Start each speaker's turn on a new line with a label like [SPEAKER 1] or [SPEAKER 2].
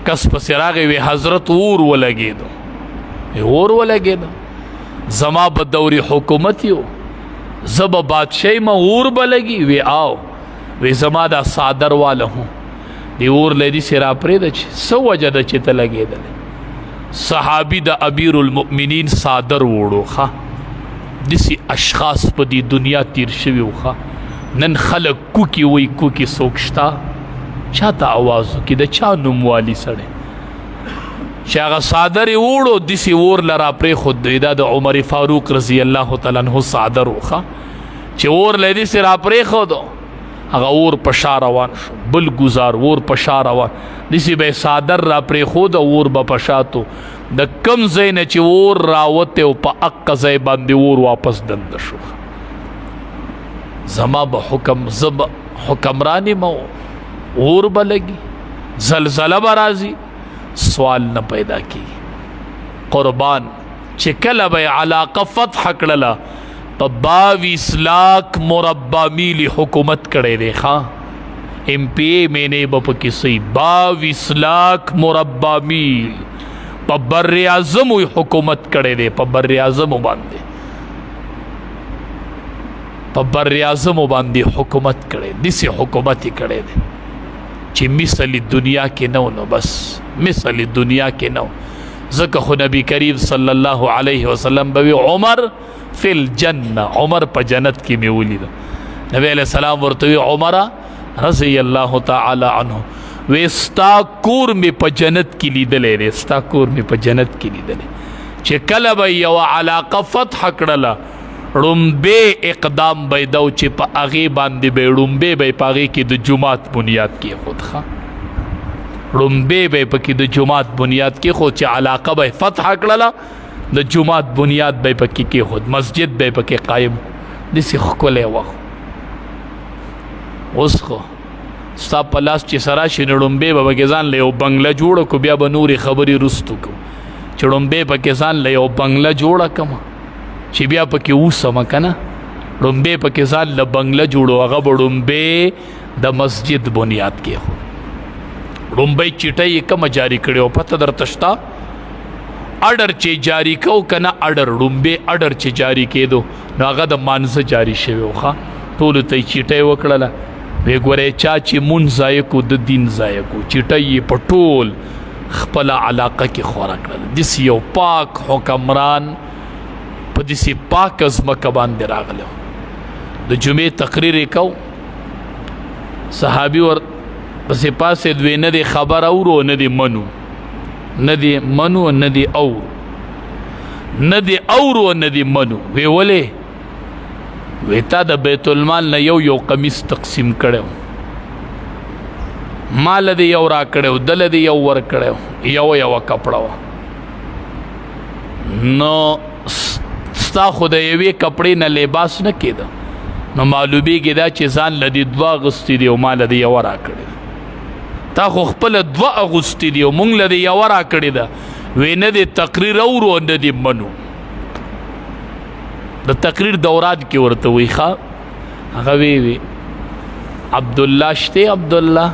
[SPEAKER 1] کس پسې راغی وی حضرت اور ولګېدو زما به دورې حکومت یو زه به بادشاهي ما اور به لګي وی آو وی زما دا څادر واله هو دی اور له دې سې راپرېږده چې څه وجه ده چې ته لګېدلی صحابي د امیر المؤمنین څادر وړو ښه داسې اشخاص په دې دنیا تیر شوي وو ښه نن خلک کوکي وایي کوکي څوک شته چا ته آواز وکړي د چا نوموالي سړی چې هغه څادر یې وړو داسې اور له راپرېښود دا د عمر فاروق رضی الله تعالی عنه څادر و ښه چې اور له داسې راپرېښودو هغه اور په شا روان شو بل ګزار اور په شا روان داسې به یې څادر راپرېښود او اور به په شاتو د کم ځای نه چې اور راوتی او په اقه ځای باندې اور واپس دنده شو زما به زه به حکمران یم اور به لګي زلزله به راځي سوال نه پیدا کیږي قربان چې کله به علاقه فتح کړله په 22 لاکھ مربع میل حکومت کړی دی ښه MP میں به پکې صحیح 22 لاکھ مربع میل په بر اعظم حکومت کړی دی په بر اعظم باندې حکومت کړی داسې حکومت یې کړی دی چې مثل دنیا کې نه نو بس مثل دنیا کې نه ځکه خو نبی کریم صلی الله علیه وسلم به عمر فی الجنه عمر په جنت کې مې ولید نبی علیہ السلام ورته وی عمر رضی الله تعالی عنه وستا کور مې په جنت کې لیدلې دی ستا کور مې په جنت کې لیدلې چې کله به یو علاقه فتح کړله ړومبې اقدام به یې دو چې په هغې باندې به ړومبې به یې په هغې کې د جومات بنیاد کېښود ښه ړومبې به یې پکې د جومات بنیاد کېښود چې علاقه به یې فتح کړله د جومات بنیاد به یې پکې کېښود مسجد به یې پکې قایم داسې ښکلی وخت اوس خو ستا په لاس چې سره شي نو ړومبې به پکې ځان له یو بنګله جوړه کړو بیا به نورې خبرې رستو کړو چې ړومبې پکې ځان له یو بنګله جوړه کړم چې بیا پکې اوسم که نه ړومبې پکې ځان له بنګله جوړو هغه به ړومبې د مسجد بنیاد کېښود ړومبۍ چټۍ یې کومه جاري کړې وه پته درته شته اډر چې جاري کو که نه اډر ړومبې اډر چې جاري کېدو نو هغه د مانځه جاري شوی و ښه ټولو ته یې چټۍ وکړله وی ګورئ چا چې مونځ ضایع کو د دین ضایع کو چټۍ یې په ټول خپله علاقه کې خوره کړله داسې یو پاک حکمران په داسې پاکه ځمکه باندې راغلی د جمعې تقریر یې کو صحابي ور پسې پاسېد وی نه دی خبر اورو نه دی منو نه دی منو نه دی اورو نه دی اورو نه دی منو وی ولې وی تا د بیت المال نه یو قمیص تقسیم کړی ما له دې یو را کړی دله دې یو ور کړی یوه کپړه وه نو ستا خو د یوې کپړې نه لباس نه کېده نو معلومیږي دا چې ځان له دې 2 اغوستي دي او ما له دې یوه را کړې ده تا خو خپله 2 اغوستي دي او مونږ له دې یوه را کړې ده وی نه دې تقریر اورو نه دې منو د تقریر دوران کې ورته وی ښه هغه وی عبدالله شته عبدالله